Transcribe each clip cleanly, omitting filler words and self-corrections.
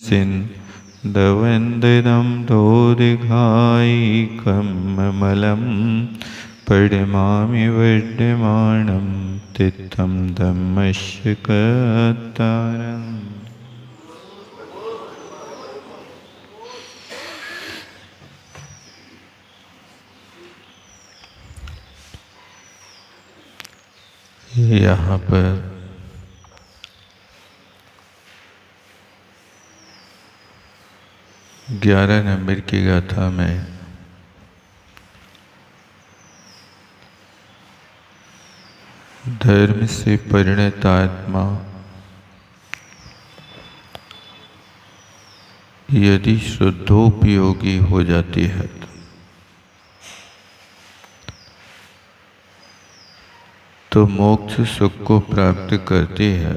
सिन्धवन्दितं दोदिघायिकममलं परिमामि विद्यमानं तित्थं धम्मस्य कर्तारम्। यहाँ पर 11 नंबर की गाथा में धर्म से परिणत आत्मा यदि शुद्धोपयोगी हो जाती है तो मोक्ष सुख को प्राप्त करती है।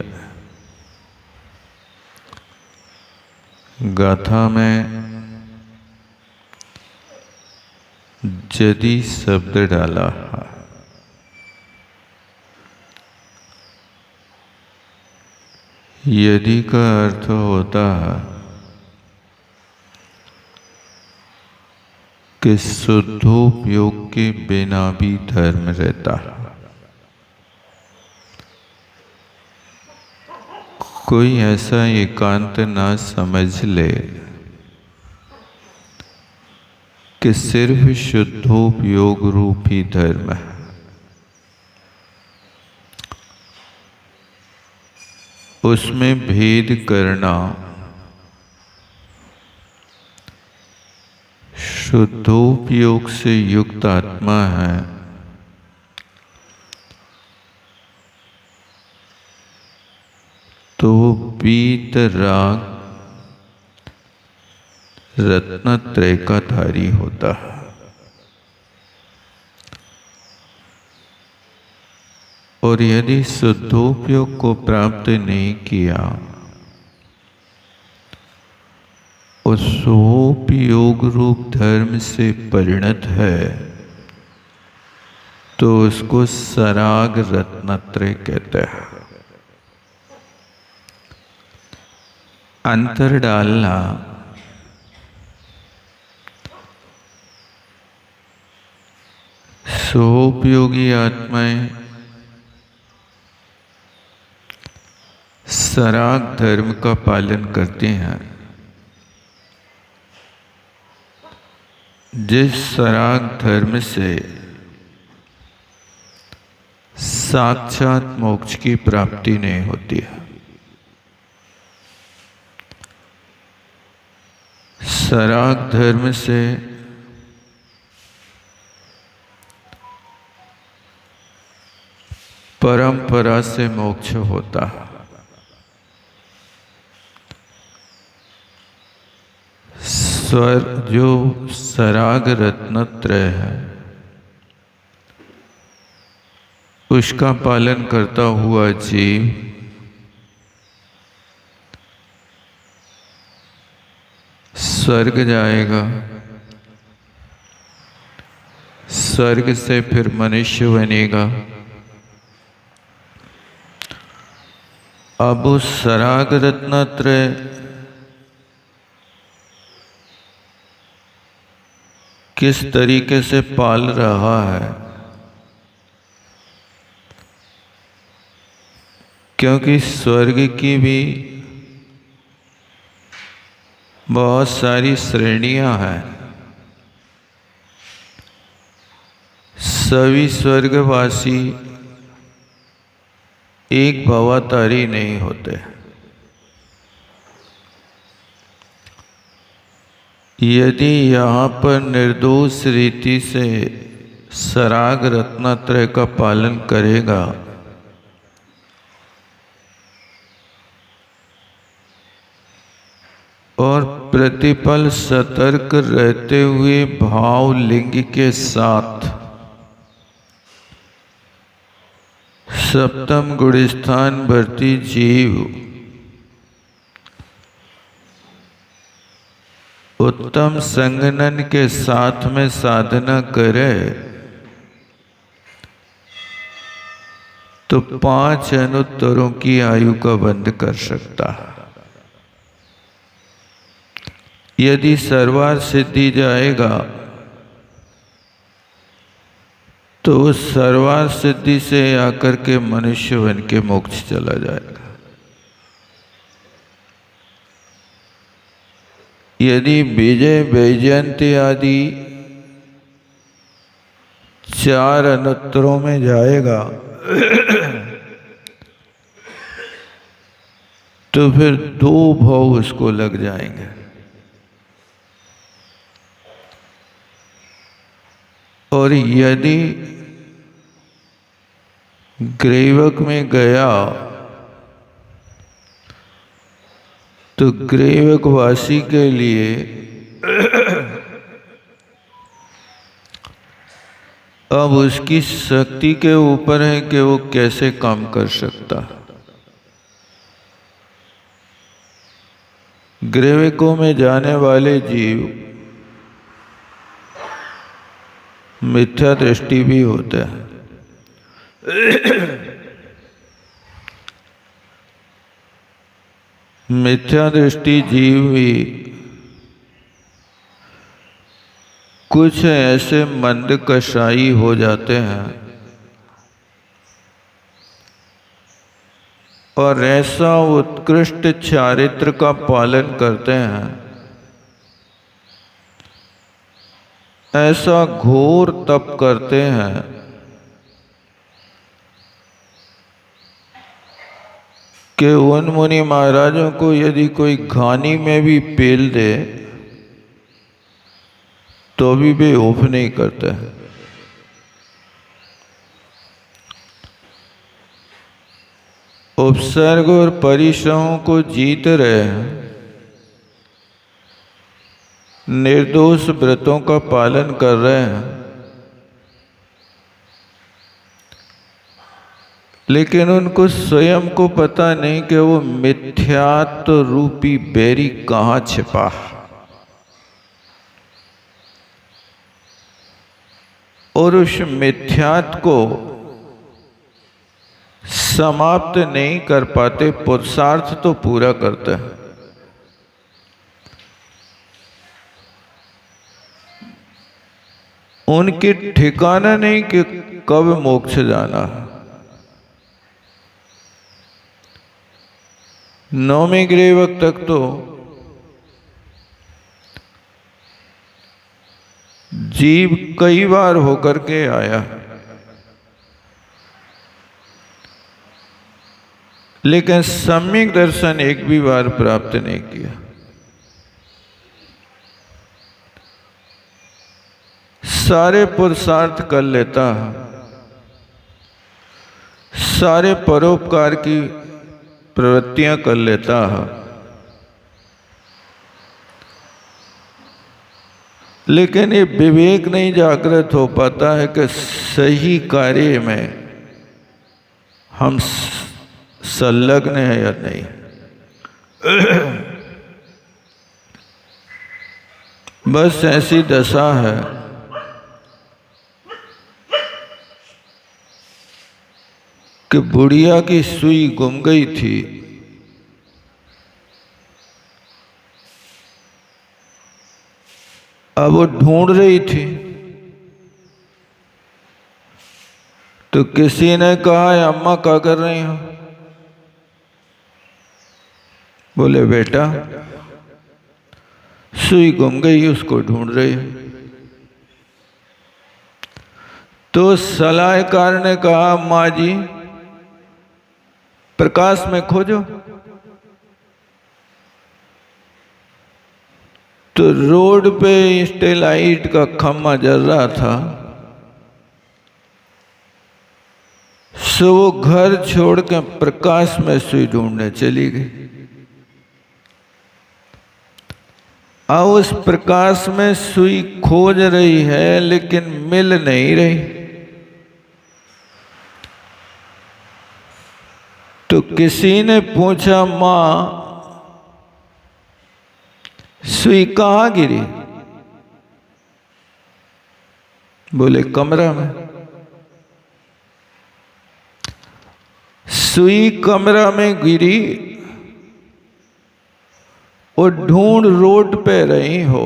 गाथा में यदि शब्द डाला है। यदि का अर्थ होता है कि शुद्धोपयोग के बिना भी धर्म रहता है। कोई ऐसा एकांत ना समझ ले कि सिर्फ शुद्धोपयोग रूप ही धर्म है। उसमें भेद करना शुद्धोपयोग से युक्त आत्मा है तो पीत राग रत्नत्रय का धारी होता है। और यदि शुद्धोपयोग को प्राप्त नहीं किया और स्वोपयोग रूप धर्म से परिणत है तो उसको सराग रत्नत्रय कहते हैं। अंतर डालना स्वोपयोगी आत्माएं सराग धर्म का पालन करते हैं। जिस सराग धर्म से साक्षात मोक्ष की प्राप्ति नहीं होती है। सराग धर्म से परंपरा से मोक्ष होता है। जो सराग रत्नत्रय है उसका पालन करता हुआ जीव स्वर्ग जाएगा। स्वर्ग से फिर मनुष्य बनेगा। अब उस सराग रत्नत्रय किस तरीके से पाल रहा है, क्योंकि स्वर्ग की भी बहुत सारी श्रेणियां हैं। सभी स्वर्गवासी एक भवातारी नहीं होते। यदि यहाँ पर निर्दोष रीति से सराग रत्नत्रय का पालन करेगा और प्रतिपल सतर्क रहते हुए भाव लिंग के साथ सप्तम गुणस्थान भरती जीव उत्तम संगनन के साथ में साधना करे तो 5 अनुत्तरों की आयु का बंध कर सकता है। यदि सर्वार्थ सिद्धि जाएगा तो उस सर्वार्थ सिद्धि से आकर के मनुष्य बन के मोक्ष चला जाएगा। यदि विजय वैजयंती आदि 4 अनुत्तरों में जाएगा तो फिर 2 भाव उसको लग जाएंगे। और यदि ग्रीवक में गया तो ग्रीवक वासी के लिए अब उसकी शक्ति के ऊपर है कि वो कैसे काम कर सकता। ग्रीवकों में जाने वाले जीव मिथ्या दृष्टि भी होता है। मिथ्या दृष्टि जीव भी कुछ ऐसे मंद कषाई हो जाते हैं और ऐसा उत्कृष्ट चारित्र का पालन करते हैं, ऐसा घोर तप करते हैं कि उन मुनि महाराजों को यदि कोई घानी में भी पेल दे तो भी वे उफ नहीं करते हैं। उपसर्ग और परिश्रमों को जीत रहे हैं, निर्दोष व्रतों का पालन कर रहे हैं, लेकिन उनको स्वयं को पता नहीं कि वो मिथ्यात्व रूपी बैरी कहाँ छिपा है और उस मिथ्यात्व को समाप्त नहीं कर पाते, पुरुषार्थ तो पूरा करते हैं। उनके ठिकाना नहीं कि कब मोक्ष जाना है। 9वें ग्रीवक तक तो जीव कई बार होकर के आया, लेकिन सम्यक दर्शन एक भी बार प्राप्त नहीं किया। सारे पुरुषार्थ कर लेता है, सारे परोपकार की प्रवृत्तियां कर लेता है, लेकिन ये विवेक नहीं जागृत हो पाता है कि सही कार्य में हम संलग्न है या नहीं। बस ऐसी दशा है कि बुढ़िया की सुई गुम गई थी, अब वो ढूंढ रही थी तो किसी ने कहा, अम्मा क्या कर रही हो? बोले बेटा सुई गुम गई, उसको ढूंढ रही है। तो सलाहकार ने कहा, माँ जी प्रकाश में खोजो। तो रोड पे स्टेलाइट का खम्मा जल रहा था, सो वो घर छोड़ के प्रकाश में सुई ढूंढने चली गई। अब उस प्रकाश में सुई खोज रही है लेकिन मिल नहीं रही। तो किसी ने पूछा, माँ सुई कहाँ गिरी? बोले कमरा में। सुई कमरा में गिरी वो ढूंढ रोड पे रही हो,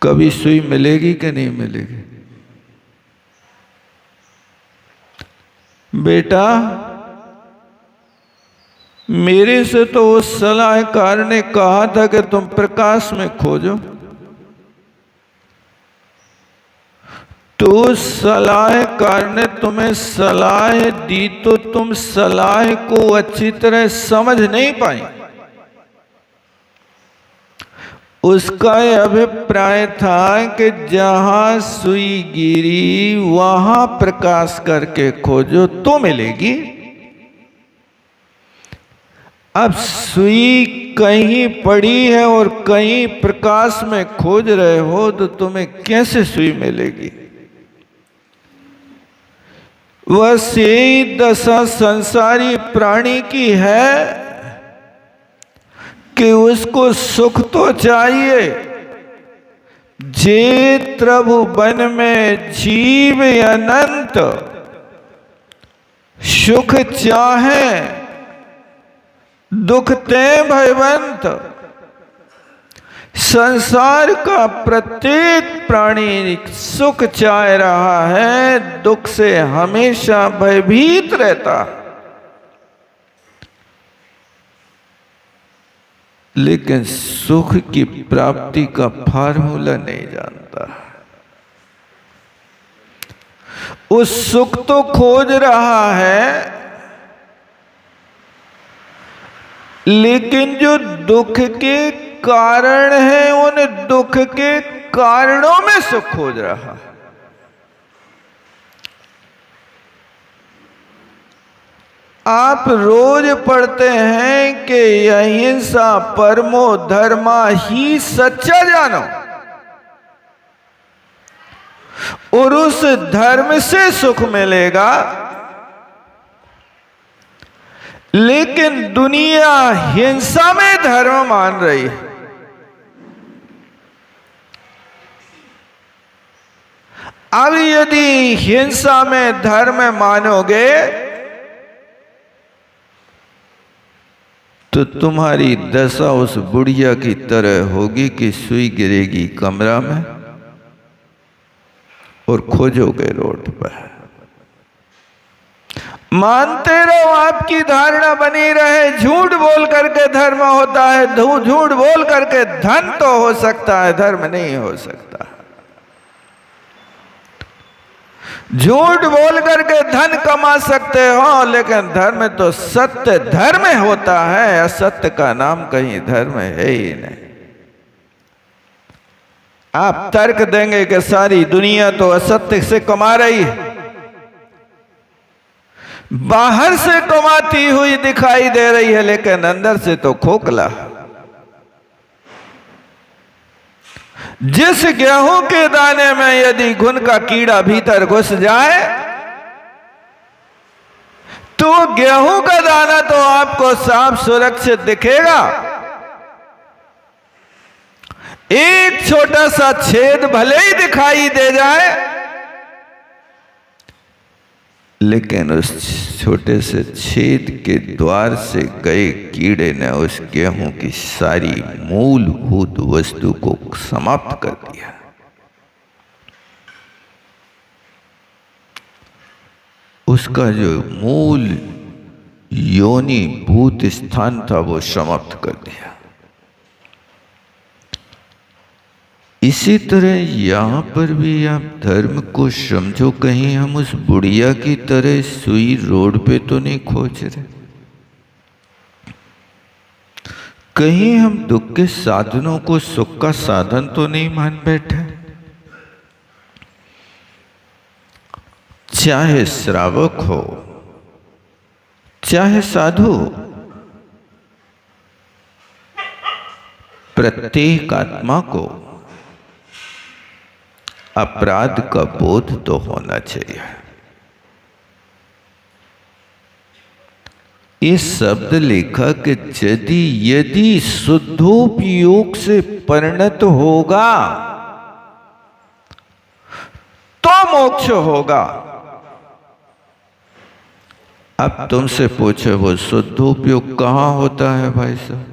कभी सुई मिलेगी कि नहीं मिलेगी? बेटा, मेरे से तो उस सलाहकार ने कहा था कि तुम प्रकाश में खोजो, तो सलाहकार ने तुम्हें सलाह दी तो तुम सलाह को अच्छी तरह समझ नहीं पाई। उसका अभिप्राय था कि जहां सुई गिरी वहां प्रकाश करके खोजो तो मिलेगी। अब सुई कहीं पड़ी है और कहीं प्रकाश में खोज रहे हो तो तुम्हें कैसे सुई मिलेगी? बस यही दशा संसारी प्राणी की है कि उसको सुख तो चाहिए। जे प्रभु बन में जीव अनंत सुख चाहे, दुख ते भयवंत। संसार का प्रत्येक प्राणी सुख चाह रहा है, दुख से हमेशा भयभीत रहता, लेकिन सुख की प्राप्ति का फार्मूला नहीं जानता। उस सुख तो खोज रहा है, लेकिन जो दुख के कारण है उन दुख के कारणों में सुख खोज रहा है। आप रोज पढ़ते हैं कि अहिंसा परमो धर्मा ही सच्चा जानो, और उस धर्म से सुख मिलेगा। लेकिन दुनिया हिंसा में धर्म मान रही है। अब यदि हिंसा में धर्म मानोगे तो तुम्हारी दशा उस बुढ़िया की तरह होगी कि सुई गिरेगी कमरा में और खोजोगे रोड पर। मानते रहो, आपकी धारणा बनी रहे, झूठ बोल करके धर्म होता है, झूठ बोल करके धन तो हो सकता है, धर्म नहीं हो सकता। झूठ बोल करके धन कमा सकते हो, लेकिन धर्म तो सत्य धर्म होता है, असत्य का नाम कहीं धर्म है ही नहीं। आप तर्क देंगे कि सारी दुनिया तो असत्य से कमा रही है, बाहर से कमाती हुई दिखाई दे रही है, लेकिन अंदर से तो खोखला। जिस गेहूं के दाने में यदि घुन का कीड़ा भीतर घुस जाए तो गेहूं का दाना तो आपको साफ सुरक्षित दिखेगा, एक छोटा सा छेद भले ही दिखाई दे जाए, लेकिन उस छोटे से छेद के द्वार से गए कीड़े ने उस गेहूं की सारी मूलभूत वस्तु को समाप्त कर दिया। उसका जो मूल योनि भूत स्थान था वो समाप्त कर दिया। इसी तरह यहां पर भी आप धर्म को समझो, कहीं हम उस बुढ़िया की तरह सुई रोड पे तो नहीं खोज रहे, कहीं हम दुख के साधनों को सुख का साधन तो नहीं मान बैठे। चाहे श्रावक हो चाहे साधु, प्रत्येक आत्मा को अपराध का बोध तो होना चाहिए। इस शब्द लेखा कि यदि शुद्धोपयोग से परिणत होगा तो मोक्ष होगा। अब तुमसे पूछो, वो शुद्धोपयोग कहां होता है भाई साहब?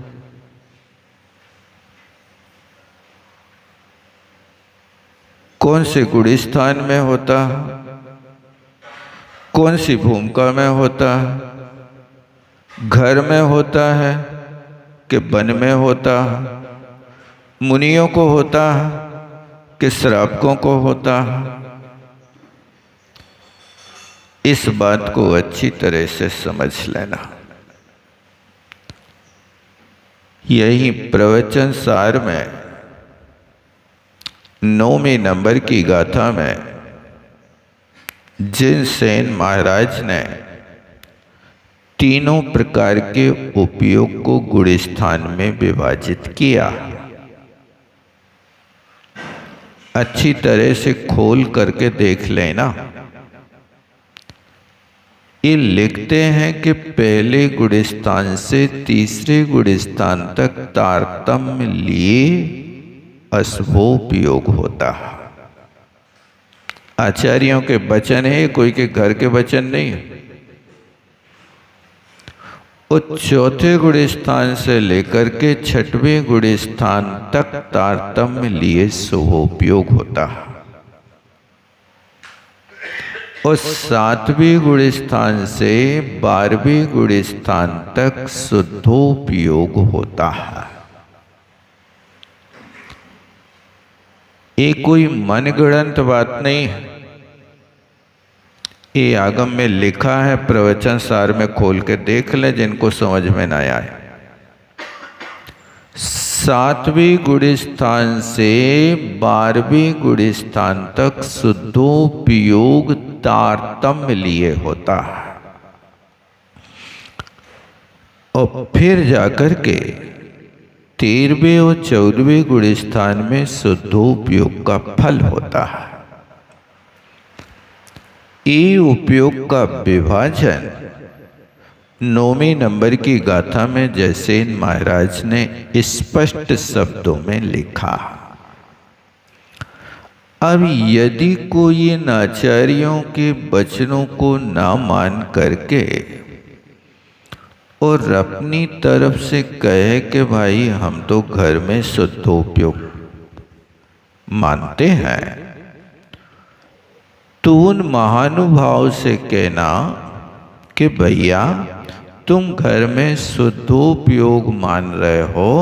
कौन से गुण स्थान में होता है, कौन सी भूमिका में होता है, घर में होता है कि वन में होता है, मुनियों को होता है कि श्रावकों को होता है। इस बात को अच्छी तरह से समझ लेना। यही प्रवचन सार में 9वें नंबर की गाथा में जिनसेन महाराज ने तीनों प्रकार के उपयोग को गुण स्थान में विभाजित किया। अच्छी तरह से खोल करके देख लेना। ये लिखते हैं कि पहले गुण स्थान से तीसरे गुण स्थान तक तारतम्य लिए अशुभोपयोग होता है। आचार्यों के वचन है, कोई के घर के वचन नहीं है। और चौथे गुण स्थान से लेकर के छठवें गुण स्थान तक तारतम्य लिए शुभोपयोग होता है। और 7वें गुण स्थान से 12वें गुण स्थान तक शुद्धोपयोग होता है। ये कोई मनगढ़ंत बात नहीं है, ये आगम में लिखा है। प्रवचन सार में खोल के देख ले जिनको समझ में ना आए। 7वें गुण स्थान से 12वें गुण स्थान तक शुद्धोपयोग तारतम्य लिए होता है। और फिर जाकर के 13वें और 14वें गुण स्थान में शुद्धोपयोग का फल होता है। ये उपयोग का विभाजन 9वें नंबर की गाथा में जयसेन महाराज ने स्पष्ट शब्दों में लिखा। अब यदि कोई इन आचार्यों के वचनों को ना मान करके और अपनी तरफ से कहे कि भाई हम तो घर में शुद्धोपयोग मानते हैं, तो उन महानुभाव से कहना कि भैया तुम घर में शुद्धोपयोग मान रहे हो,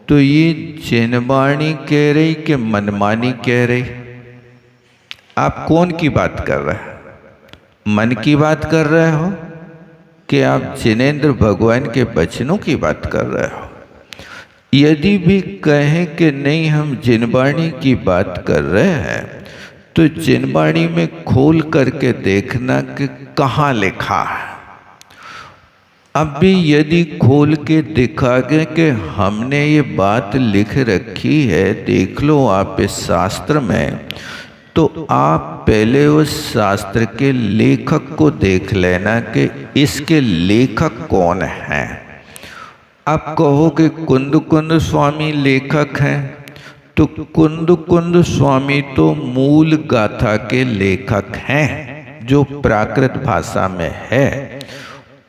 तो ये जिनवाणी कह रही कि मनमानी कह रही? आप कौन की बात कर रहे हैं? मन की बात कर रहे हो कि आप जिनेंद्र भगवान के वचनों की बात कर रहे हो? यदि भी कहें कि नहीं हम जिनवाणी की बात कर रहे हैं, तो जिनवाणी में खोल करके देखना कि कहाँ लिखा है। अब भी यदि खोल के दिखा गए कि हमने ये बात लिख रखी है, देख लो आप इस शास्त्र में, तो आप पहले उस शास्त्र के लेखक को देख लेना कि इसके लेखक कौन हैं। आप कहो कि कुंद कुंद स्वामी लेखक हैं, तो कुंद कुंद स्वामी तो मूल गाथा के लेखक हैं जो प्राकृत भाषा में है।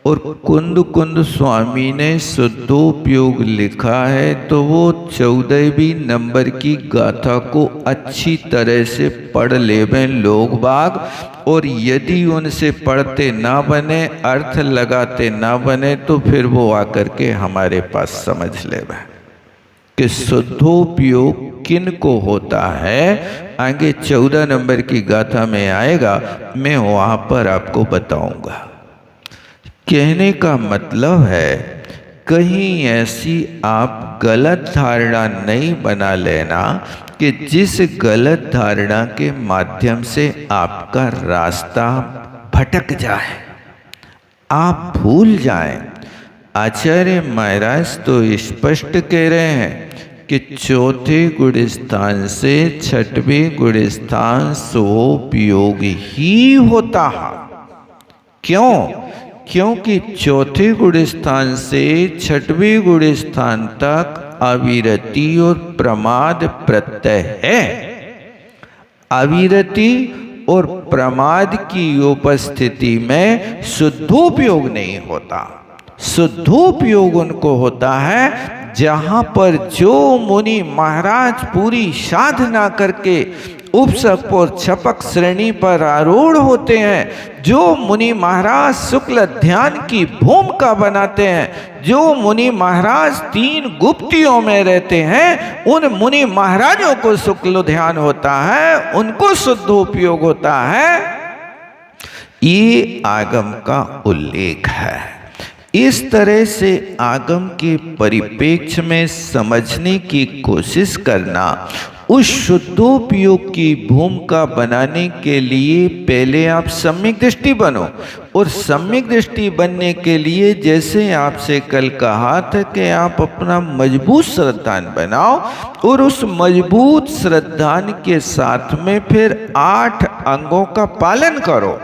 और कुंद कुंद स्वामी ने शुद्धोपयोग लिखा है, तो वो 14वीं नंबर की गाथा को अच्छी तरह से पढ़ लेवें लोग बाग। और यदि उनसे पढ़ते ना बने, अर्थ लगाते ना बने, तो फिर वो आकर के हमारे पास समझ लेवें कि शुद्धोपयोग किन को होता है। आगे 14 नंबर की गाथा में आएगा, मैं वहाँ पर आपको बताऊंगा। कहने का मतलब है कहीं ऐसी आप गलत धारणा नहीं बना लेना कि जिस गलत धारणा के माध्यम से आपका रास्ता भटक जाए, आप भूल जाएं। आचार्य महाराज तो स्पष्ट कह रहे हैं कि चौथे गुण स्थान से छठवें गुण स्थान शुभोपयोग ही होता है। क्यों? क्योंकि चौथे गुण स्थान से छठवें गुण स्थान तक अविरति और प्रमाद प्रत्यय है। अविरति और प्रमाद की उपस्थिति में शुद्धोपयोग नहीं होता। शुद्धोपयोग उनको होता है जहाँ पर जो मुनि महाराज पूरी साधना करके उपसक और छपक श्रेणी पर आरूढ़ होते हैं, जो मुनि महाराज शुक्ल ध्यान की भूमिका बनाते हैं, जो मुनि महाराज तीन गुप्तियों में रहते हैं, उन मुनि महाराजों को शुक्ल ध्यान होता है, उनको शुद्ध उपयोग होता है। ये आगम का उल्लेख है। इस तरह से आगम के परिप्रेक्ष्य में समझने की कोशिश करना, उस शुद्धोपयोग की भूमिका बनाने के लिए पहले आप सम्यक दृष्टि बनो। और सम्यक दृष्टि बनने के लिए जैसे आपसे कल कहा था कि आप अपना मजबूत श्रद्धान बनाओ, और उस मजबूत श्रद्धान के साथ में फिर 8 अंगों का पालन करो।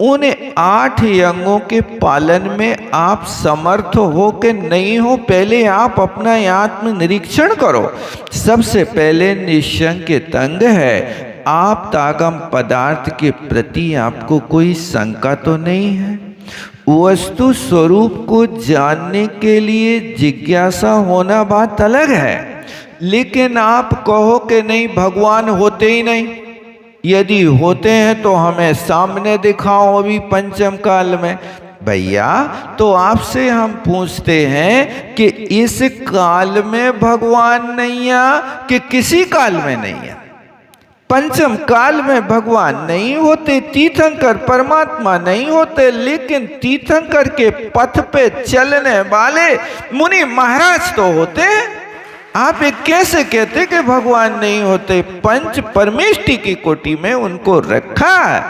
उन 8 अंगों के पालन में आप समर्थ हो कि नहीं हो, पहले आप अपना आत्म निरीक्षण करो। सबसे पहले निशंकित अंग है, आप तागम पदार्थ के प्रति आपको कोई शंका तो नहीं है। वस्तु स्वरूप को जानने के लिए जिज्ञासा होना बात अलग है, लेकिन आप कहो कि नहीं भगवान होते ही नहीं, यदि होते हैं तो हमें सामने दिखाओ अभी पंचम काल में। भैया तो आपसे हम पूछते हैं कि इस काल में भगवान नहीं है कि किसी काल में नहीं है? पंचम काल में भगवान नहीं होते, तीर्थंकर परमात्मा नहीं होते, लेकिन तीर्थंकर के पथ पे चलने वाले मुनि महाराज तो होते हैं। आप एक कैसे कहते कि भगवान नहीं होते? पंच परमेष्टि की कोटि में उनको रखा है,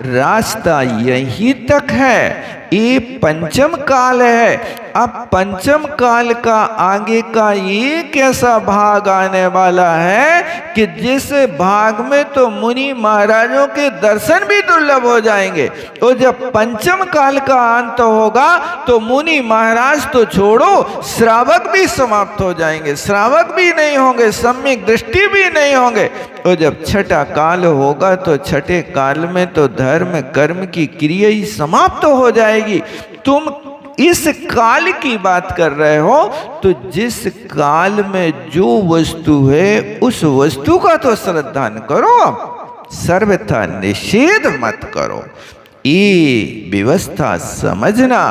रास्ता यही तक है। ये पंचम काल है। अब पंचम काल का आगे का एक ऐसा भाग आने वाला है कि जिस भाग में तो मुनि महाराजों के दर्शन भी दुर्लभ हो जाएंगे। और जब पंचम काल का अंत होगा तो मुनि महाराज तो छोड़ो, श्रावक भी समाप्त हो जाएंगे, श्रावक भी नहीं होंगे, सम्यक दृष्टि भी नहीं होंगे। और जब छठा काल होगा तो छठे काल में तो धर्म कर्म की क्रिया ही समाप्त हो जाएगी। तुम इस काल की बात कर रहे हो, तो जिस काल में जो वस्तु है उस वस्तु का तो श्रद्धान करो, सर्वथा निषेध मत करो। ये व्यवस्था समझना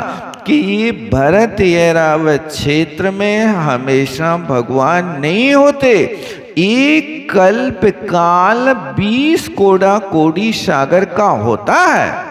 कि ये भरत ऐरावत क्षेत्र में हमेशा भगवान नहीं होते। एक कल्प काल 20 कोड़ा कोड़ी सागर का होता है।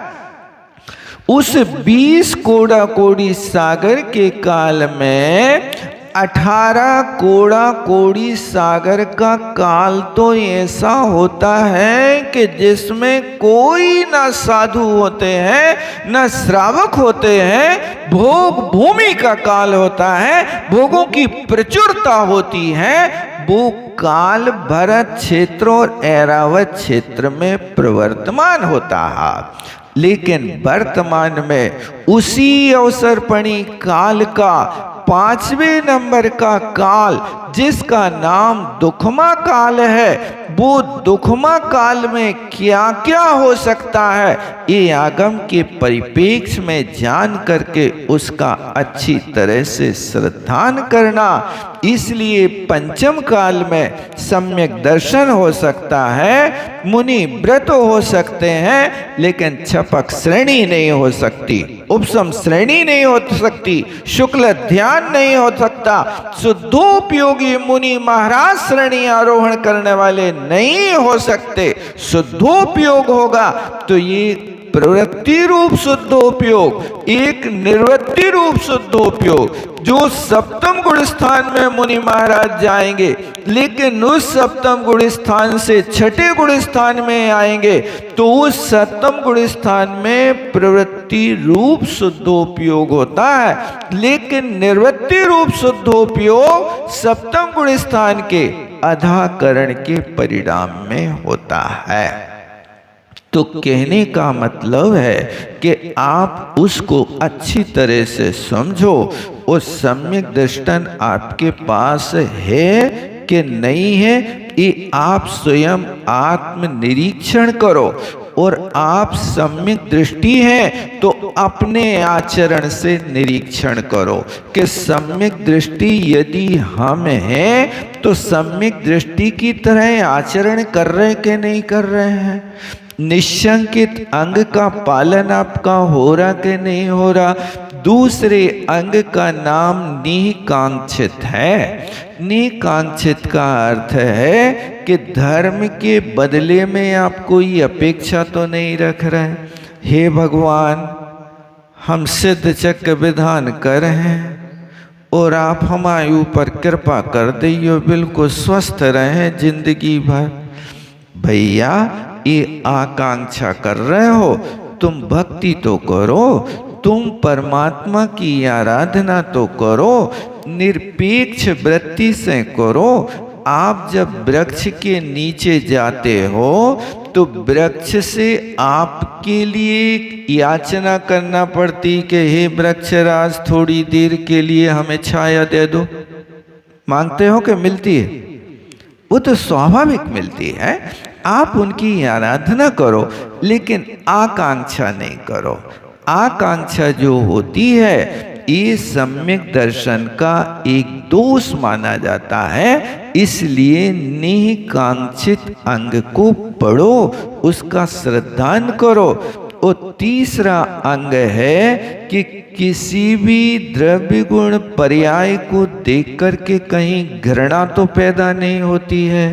उस 20 कोड़ा कोड़ी सागर के काल में 18 कोड़ा कोड़ी सागर का काल तो ऐसा होता है कि जिसमें कोई ना साधु होते हैं ना श्रावक होते हैं, भोग भूमि का काल होता है, भोगों की प्रचुरता होती है। वो काल भरत क्षेत्र और ऐरावत क्षेत्र में प्रवर्तमान होता है। लेकिन वर्तमान में उसी अवसरपणी काल का 5वें नंबर का काल, जिसका नाम दुखमा काल है, वो दुखमा काल में क्या क्या हो सकता है, ये आगम के परिप्रेक्ष्य में जान करके उसका अच्छी तरह से श्रद्धान करना। इसलिए पंचम काल में सम्यक दर्शन हो सकता है, मुनि व्रत हो सकते हैं, लेकिन छपक श्रेणी नहीं हो सकती, उपसम श्रेणी नहीं हो सकती, शुक्ल ध्यान नहीं हो सकता, शुद्धोपयोगी मुनि महाराज श्रेणी आरोहण करने वाले नहीं हो सकते। शुद्धोपयोग होगा तो ये प्रवृत्ति रूप शुद्धोपयोग, एक निर्वृत्ति रूप शुद्धोपयोग, जो सप्तम गुण स्थान में मुनि महाराज जाएंगे, लेकिन उस सप्तम गुण स्थान से छठे गुण स्थान में आएंगे, तो उस सप्तम गुण स्थान में प्रवृत्ति रूप शुद्धोपयोग होता है, लेकिन निर्वृत्ति रूप शुद्धोपयोग सप्तम गुण स्थान के अधाकरण के परिणाम में होता है। तो कहने का मतलब है कि आप उसको अच्छी तरह से समझो, और सम्यक दृष्टन आपके पास है कि नहीं है, ये आप स्वयं आत्म निरीक्षण करो। और आप सम्यक दृष्टि हैं तो अपने आचरण से निरीक्षण करो कि सम्यक दृष्टि यदि हम हैं तो सम्यक दृष्टि की तरह आचरण कर रहे कि नहीं कर रहे हैं। निशंकित अंग का पालन आपका हो रहा कि नहीं हो रहा। दूसरे अंग का नाम निकांक्षित है। निकांक्षित का अर्थ है कि धर्म के बदले में आप कोई अपेक्षा तो नहीं रख रहे। हे भगवान, हम सिद्ध चक्र विधान कर हैं और आप हमारे ऊपर कृपा कर दियो, बिल्कुल स्वस्थ रहें जिंदगी भर। भैया ये आकांक्षा कर रहे हो, तुम भक्ति तो करो, तुम परमात्मा की आराधना तो करो, निरपेक्ष वृत्ति से करो। आप जब वृक्ष के नीचे जाते हो तो वृक्ष से आपके लिए याचना करना पड़ती कि हे वृक्षराज थोड़ी देर के लिए हमें छाया दे दो। मांगते हो कि मिलती है? वो तो स्वाभाविक मिलती है। आप उनकी आराधना करो लेकिन आकांक्षा नहीं करो। आकांक्षा जो होती है ये सम्यक दर्शन का एक दोष माना जाता है। इसलिए निकांक्षित अंग को पढ़ो, उसका श्रद्धान करो। और तीसरा अंग है कि किसी भी द्रव्य गुण पर्याय को देख करके कहीं घृणा तो पैदा नहीं होती है।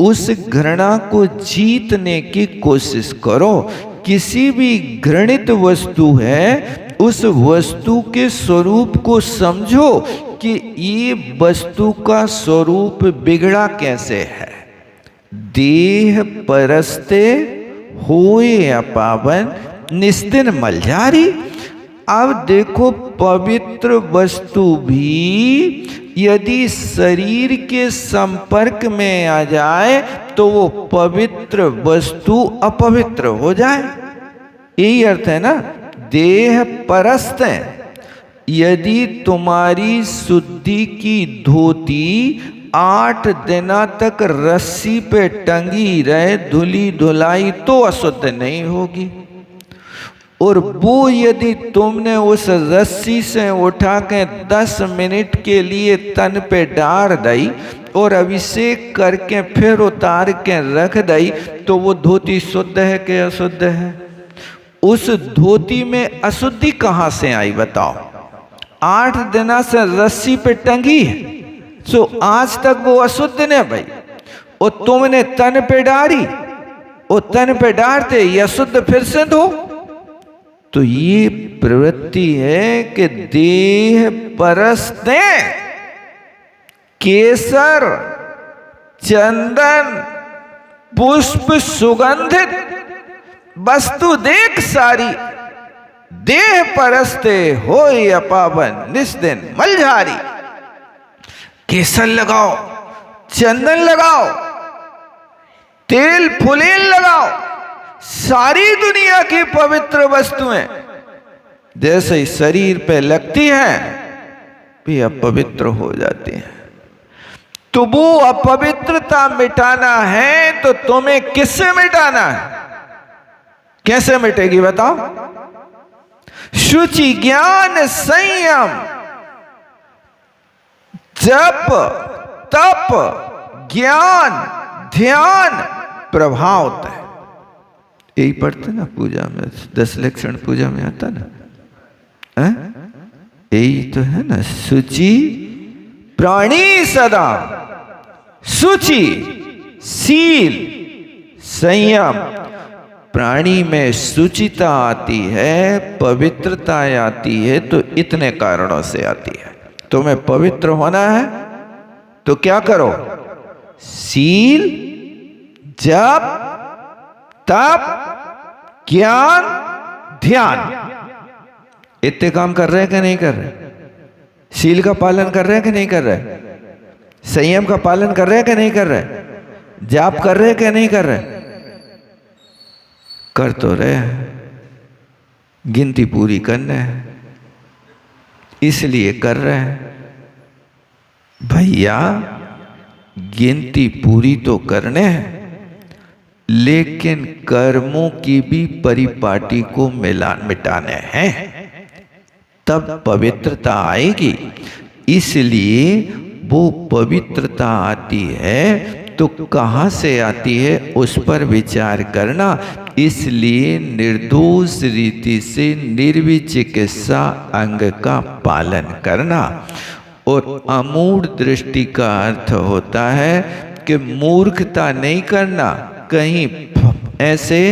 उस घृणा को जीतने की कोशिश करो। किसी भी घृणित वस्तु है उस वस्तु के स्वरूप को समझो कि ये वस्तु का स्वरूप बिगड़ा कैसे है। देह परस्ते होए अपावन निस्दिन मलझारी। अब देखो, पवित्र वस्तु भी यदि शरीर के संपर्क में आ जाए तो वो पवित्र वस्तु अपवित्र हो जाए। यही अर्थ है ना, देह परस्त है। यदि तुम्हारी शुद्धि की धोती 8 दिना तक रस्सी पे टंगी रहे धुली धुलाई तो अशुद्ध नहीं होगी। और वो यदि तुमने उस रस्सी से उठा के 10 मिनट के लिए तन पे डाल दई और अभिषेक करके फिर उतार के रख दई तो वो धोती शुद्ध है कि अशुद्ध है? उस धोती में अशुद्धि कहाँ से आई बताओ? 8 दिना से रस्सी पे टंगी है, सो आज तक वो अशुद्ध ने भाई। और तुमने तन पे डाली, और तन पे डालते ये अशुद्ध फिर से धो। तो ये प्रवृत्ति है कि देह परस्ते केसर चंदन पुष्प सुगंधित वस्तु देख सारी, देह परस्ते होए अपावन निस्दिन मलझारी। केसर लगाओ, चंदन लगाओ, तेल फुलेल लगाओ, सारी दुनिया की पवित्र वस्तुएं जैसे ही शरीर पे लगती हैं भी अपवित्र हो जाती हैं। तो वो अपवित्रता मिटाना है तो तुम्हें किससे मिटाना है? कैसे मिटेगी बताओ? शुचि ज्ञान संयम जप तप ज्ञान ध्यान प्रभाव है। यही पढ़ते ना पूजा में, 10 लक्षण पूजा में आता ना, यही तो है ना। शुचि प्राणी सदा, शुचि सील संयम। प्राणी में शुचिता आती है, पवित्रता आती है तो इतने कारणों से आती है। तुम्हें पवित्र होना है तो क्या करो? सील जप तप ज्ञान ध्यान। इतने काम कर रहे हैं कि नहीं कर रहे? शील का पालन कर रहे हैं कि नहीं कर रहे? संयम का पालन कर रहे हैं कि नहीं कर रहे? जाप कर रहे हैं कि नहीं कर रहे? कर तो रहे हैं, गिनती पूरी करना है इसलिए कर रहे हैं। भैया गिनती पूरी तो करने हैं, लेकिन कर्मों की भी परिपाटी को मिटाने हैं, तब पवित्रता आएगी। इसलिए वो पवित्रता आती है तो कहाँ से आती है उस पर विचार करना। इसलिए निर्दोष रीति से निर्विचिकित्सा अंग का पालन करना। और अमूढ़ दृष्टि का अर्थ होता है कि मूर्खता नहीं करना, कहीं ऐसे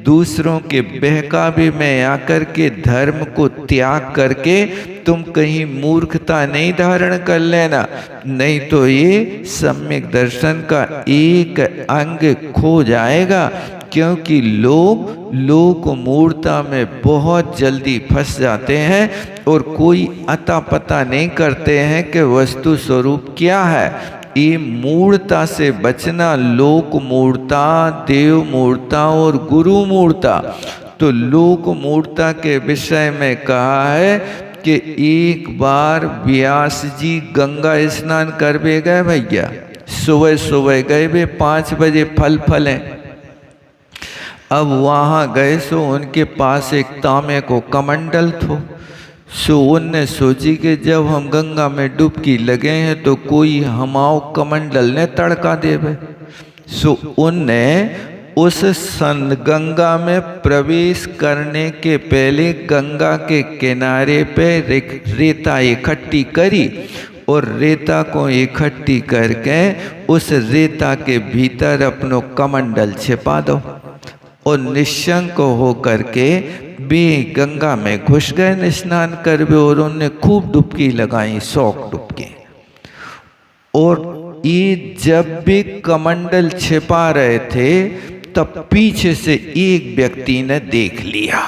दूसरों के बहकावे में आकर के धर्म को त्याग करके तुम कहीं मूर्खता नहीं धारण कर लेना, नहीं तो ये सम्यक दर्शन का एक अंग खो जाएगा। क्योंकि लोग मूर्खता में बहुत जल्दी फंस जाते हैं और कोई अता पता नहीं करते हैं कि वस्तु स्वरूप क्या है। ये मूर्खता से बचना, लोक मूर्खता, देव मूर्खता और गुरु मूर्खता। तो लोक मूर्खता के विषय में कहा है कि एक बार व्यास जी गंगा स्नान करवे गए भैया, सुबह सुबह गए वे 5 बजे फल हैं। अब वहाँ गए सो उनके पास एक तांबे को कमंडल थो। सो उनने सोची कि जब हम गंगा में डुबकी लगे हैं तो कोई हमाओ कमंडल ने तड़का देवे। सो उनने उस गंगा में प्रवेश करने के पहले गंगा के किनारे पे रेता इकट्ठी करी और रेता को इकट्ठी करके उस रेता के भीतर अपनो कमंडल छिपा दो और निशंक हो करके वे गंगा में घुस गए स्नान करवे। और उन्हें खूब डुबकी लगाई, 100 डुबकी। और ये जब भी कमंडल छिपा रहे थे तब पीछे से एक व्यक्ति ने देख लिया।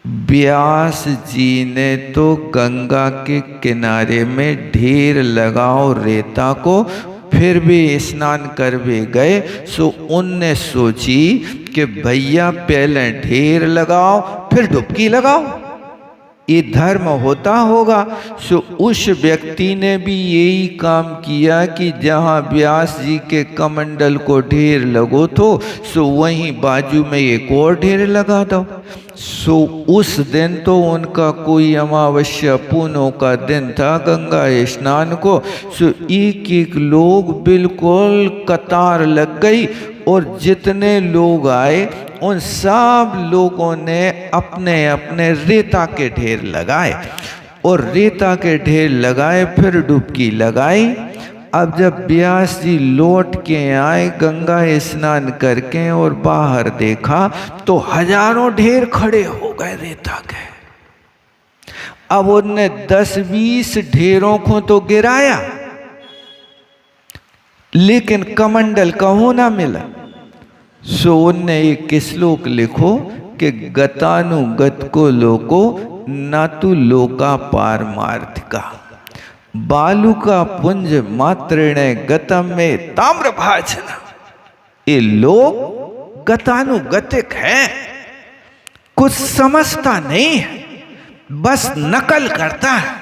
व्यास जी ने तो गंगा के किनारे में ढेर लगाओ रेता को, फिर भी स्नान करवे गए। सो उनने सोची कि भैया पहले ढेर लगाओ फिर डुबकी लगाओ, ये धर्म होता होगा। सो उस व्यक्ति ने भी यही काम किया कि जहाँ व्यास जी के कमंडल को ढेर लगो तो सो वहीं बाजू में एक और ढेर लगा दो। सो उस दिन तो उनका कोई अमावस्या पूनों का दिन था गंगा स्नान को। सो एक लोग बिल्कुल कतार लग गई और जितने लोग आए उन सब लोगों ने अपने अपने रेता के ढेर लगाए और रेता के ढेर लगाए, फिर डुबकी लगाई। अब जब व्यास जी लौट के आए गंगा स्नान करके और बाहर देखा तो हजारों ढेर खड़े हो गए रेता के। अब उनने 10-20 ढेरों को तो गिराया, लेकिन कमंडल कहो ना मिला। सो उनने एक श्लोक लिखो कि गतानुगत को लोको ना तु लोका पारमार्थिका, बालू का पुंज मात्रेणे गतम में ताम्र भाजना। ये लोग गतानुगतिक है, कुछ समझता नहीं है, बस नकल करता है।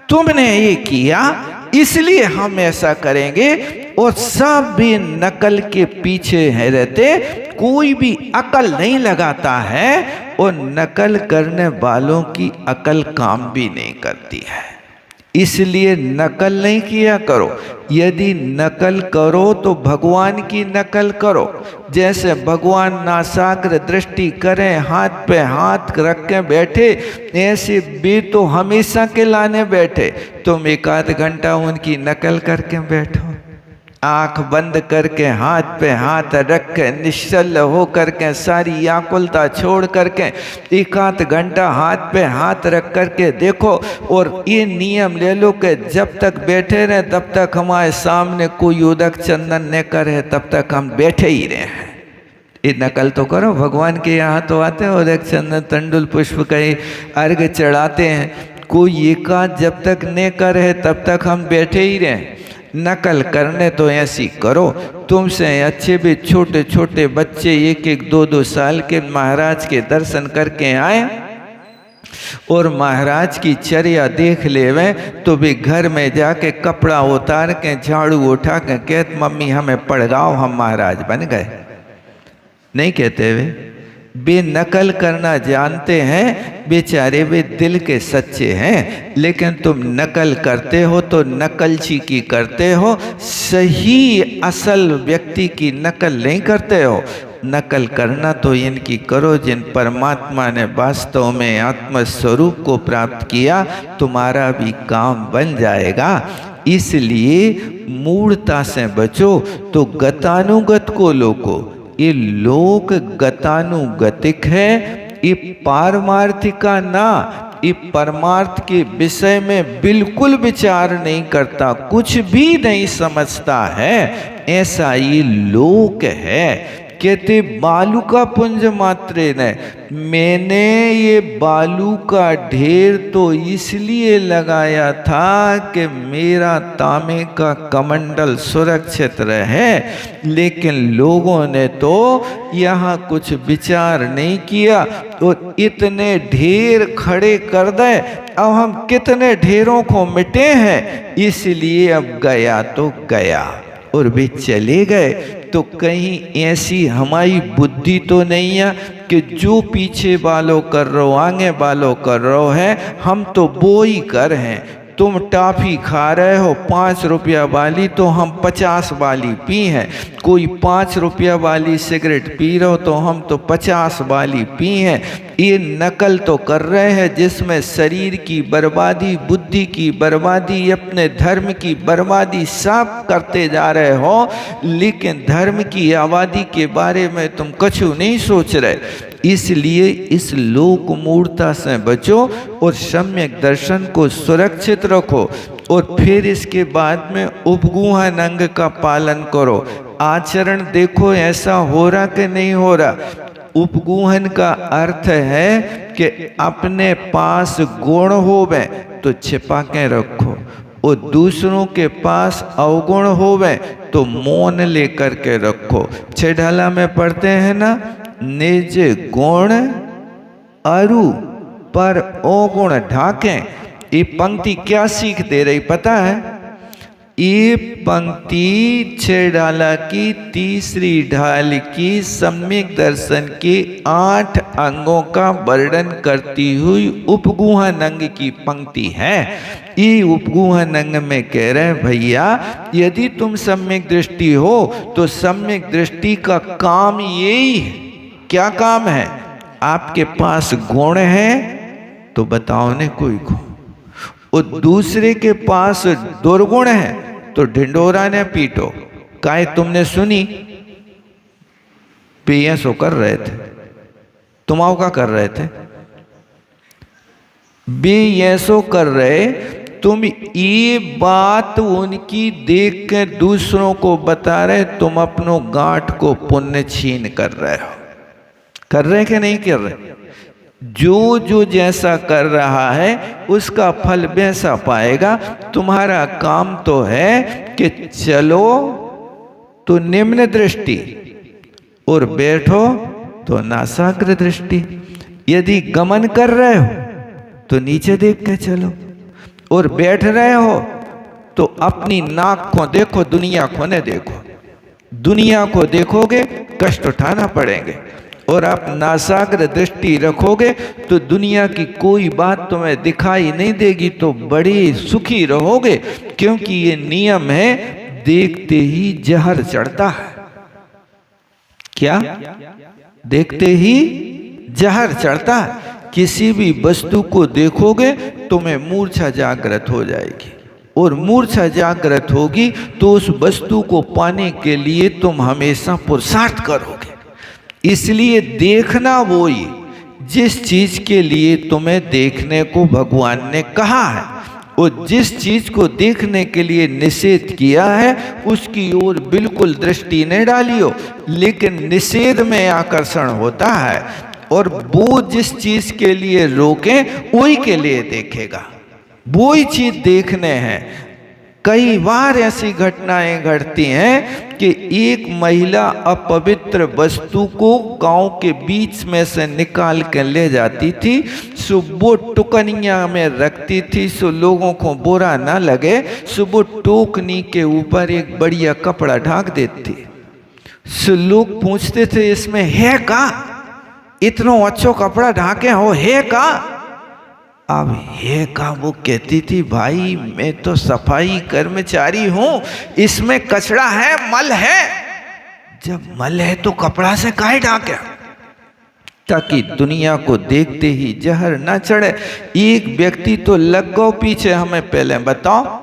तुमने ये किया इसलिए हम ऐसा करेंगे, और सब भी नकल के पीछे है रहते, कोई भी अकल नहीं लगाता है और नकल करने वालों की अकल काम भी नहीं करती है। इसलिए नकल नहीं किया करो। यदि नकल करो तो भगवान की नकल करो। जैसे भगवान नासाग्र दृष्टि करें, हाथ पे हाथ रख के बैठे, ऐसे भी तो हमेशा के लाने बैठे। तुम 1-8 घंटा उनकी नकल करके बैठो, आंख बंद करके हाथ पे हाथ रख के निश्चल हो करके सारी आकुलता छोड़ करके 1-8 घंटा हाथ पे हाथ रख करके देखो। और ये नियम ले लो कि जब तक बैठे रहे तब तक हमारे सामने कोई उदक चंदन न करे, तब तक हम बैठे ही रहे हैं। ये नकल तो करो। भगवान के यहाँ तो आते हैं उदक चंदन तंडुल पुष्प कहीं अर्घ चढ़ाते हैं, कोई एकांत जब तक न करे तब तक हम बैठे ही रहे। नकल करने तो ऐसी करो। तुमसे अच्छे भी छोटे छोटे बच्चे 1-1, 2-2 साल के महाराज के दर्शन करके आए और महाराज की चर्या देख लेवे तो भी घर में जाके कपड़ा उतार के झाड़ू उठा के कहते मम्मी हमें पड़गाओ, हम महाराज बन गए। नहीं कहते वे नकल करना जानते हैं, बेचारे वे दिल के सच्चे हैं। लेकिन तुम नकल करते हो तो नकलची की करते हो, सही असल व्यक्ति की नकल नहीं करते हो। नकल करना तो इनकी करो जिन परमात्मा ने वास्तव में आत्मस्वरूप को प्राप्त किया, तुम्हारा भी काम बन जाएगा। इसलिए मूढ़ता से बचो तो गतानुगत को लोको। ये लोक गतानुगतिक है, ये पारमार्थिका ना। ये परमार्थ के विषय में बिल्कुल विचार नहीं करता, कुछ भी नहीं समझता है, ऐसा ये लोक है। कहते बालू का पुंज मात्रे ने, मैंने ये बालू का ढेर तो इसलिए लगाया था कि मेरा तांबे का कमंडल सुरक्षित रहे, लेकिन लोगों ने तो यहाँ कुछ विचार नहीं किया और इतने ढेर खड़े कर दे। अब हम कितने ढेरों को मिटे हैं, इसलिए अब गया तो गया। और वे चले गए तो कहीं ऐसी हमारी बुद्धि तो नहीं है कि जो पीछे वालों कर रहे हो आगे वालों कर रहे है, हम तो वो ही कर हैं। तुम टॉफी खा रहे हो 5 रुपया वाली, तो हम 50 वाली पी हैं। कोई 5 रुपया वाली सिगरेट पी रहे हो तो हम तो 50 वाली पी हैं। ये नकल तो कर रहे हैं जिसमें शरीर की बर्बादी, बुद्धि की बर्बादी, अपने धर्म की बर्बादी सब करते जा रहे हो, लेकिन धर्म की आबादी के बारे में तुम कछु नहीं सोच रहे। इसलिए इस लोक मूढ़ता से बचो और सम्यक दर्शन को सुरक्षित रखो। और फिर इसके बाद में उपगूहन अंग का पालन करो। आचरण देखो ऐसा हो रहा कि नहीं हो रहा। उपगूहन का अर्थ है कि अपने पास गुण होवे तो छिपा के रखो, और दूसरों के पास अवगुण होवे तो मौन लेकर के रखो। छेढाला में पढ़ते हैं ना, निज गुण अरु पर अवगुण ढाके। ये पंक्ति क्या सीख दे रही पता है? ये पंक्ति छेढाला की तीसरी ढाल की सम्यक दर्शन के 8 अंगों का वर्णन करती हुई उपगूहन अंग की पंक्ति है। ये उपगूहन अंग में कह रहे हैं भैया, यदि तुम सम्यक दृष्टि हो तो सम्यक दृष्टि का काम यही है। क्या काम है? आपके पास गुण है तो बताओ ने कोई को, और दूसरे के पास दुर्गुण है तो ढिंडोरा ने पीटो। काहे तुमने सुनी? बेयसो कर रहे थे, तुमाओ का कर रहे थे, बेयसो कर रहे। तुम ये बात उनकी देख के दूसरों को बता रहे, तुम अपनों गांठ को पुण्य छीन कर रहे हो। कर रहे कि नहीं कर रहे? जो जो जैसा कर रहा है उसका फल वैसा पाएगा। तुम्हारा काम तो है कि चलो तो निम्न दृष्टि और बैठो तो नासाग्र दृष्टि। यदि गमन कर रहे हो तो नीचे देख के चलो, और बैठ रहे हो तो अपनी नाक को देखो, दुनिया को न देखो। दुनिया को देखोगे कष्ट उठाना पड़ेंगे, और आप नासाग्र दृष्टि रखोगे तो दुनिया की कोई बात तुम्हें दिखाई नहीं देगी, तो बड़े सुखी रहोगे। क्योंकि ये नियम है, देखते ही जहर चढ़ता है। क्या? देखते ही जहर चढ़ता है। किसी भी वस्तु को देखोगे तुम्हें मूर्छा जागृत हो जाएगी, और मूर्छा जागृत होगी तो उस वस्तु को पाने के लिए तुम हमेशा पुरुषार्थ करोगे। इसलिए देखना वो ही जिस चीज के लिए तुम्हें देखने को भगवान ने कहा है, और जिस चीज को देखने के लिए निषेध किया है उसकी ओर बिल्कुल दृष्टि नहीं डालियो। लेकिन निषेध में आकर्षण होता है, और वो जिस चीज के लिए रोके वही के लिए देखेगा, वो ही चीज देखने हैं। कई बार ऐसी घटनाएं घटती हैं कि एक महिला अपवित्र वस्तु को गांव के बीच में से निकाल कर ले जाती थी। सो वो टुकनिया में रखती थी, सो लोगों को बुरा ना लगे। सो वो टोकनी के ऊपर एक बढ़िया कपड़ा ढाक देती। सो लोग पूछते थे इसमें है का, इतनो अच्छो कपड़ा ढाके हो है का। अब है का वो कहती थी भाई मैं तो सफाई कर्मचारी हूं, इसमें कचरा है, मल है। जब मल है तो कपड़ा से काहे ढाके, ताकि दुनिया को देखते ही जहर न चढ़े। एक व्यक्ति तो लग गो पीछे, हमें पहले बताओ,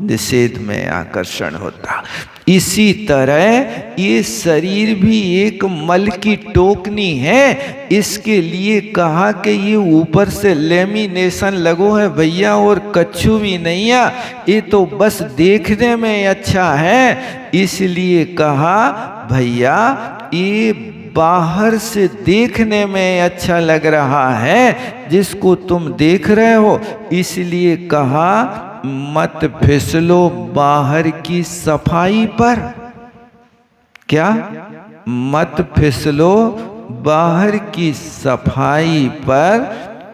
निषेध में आकर्षण होता। इसी तरह ये शरीर भी एक मल की टोकनी है। इसके लिए कहा कि ये ऊपर से लेमिनेशन लगो है भैया, और कच्छु भी नहीं है, ये तो बस देखने में अच्छा है। इसलिए कहा भैया ये बाहर से देखने में अच्छा लग रहा है जिसको तुम देख रहे हो, इसलिए कहा मत फिसलो बाहर की सफाई पर। क्या? मत फिसलो बाहर की सफाई पर,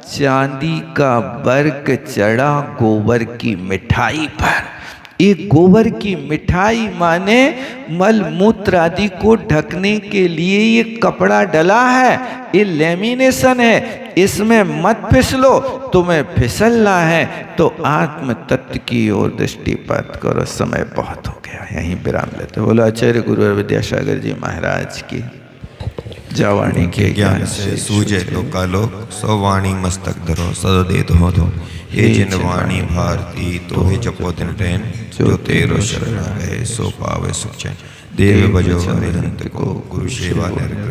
चांदी का बर्क चढ़ा गोबर की मिठाई पर। एक गोबर की मिठाई माने मल मूत्र आदि को ढकने के लिए ये कपड़ा डला है, ये लेमिनेशन है, इसमें मत फिसलो। तुम्हें फिसलना है तो आत्म तत्व की ओर दृष्टिपात करो। समय बहुत हो गया, यहीं विराम लेते। बोलो आचार्य गुरु विद्यासागर जी महाराज की। जावाणी के ज्ञान से सूझे लोकालोक, सो वाणी मस्तक धरो सददे धो। ये जिन वाणी भारती तो हे जपो दिन टैन, जो तेरो शरण है सो पावे सुख चैन। देव भजो हरिहंत को, गुरु सेवा निर्ग्रह।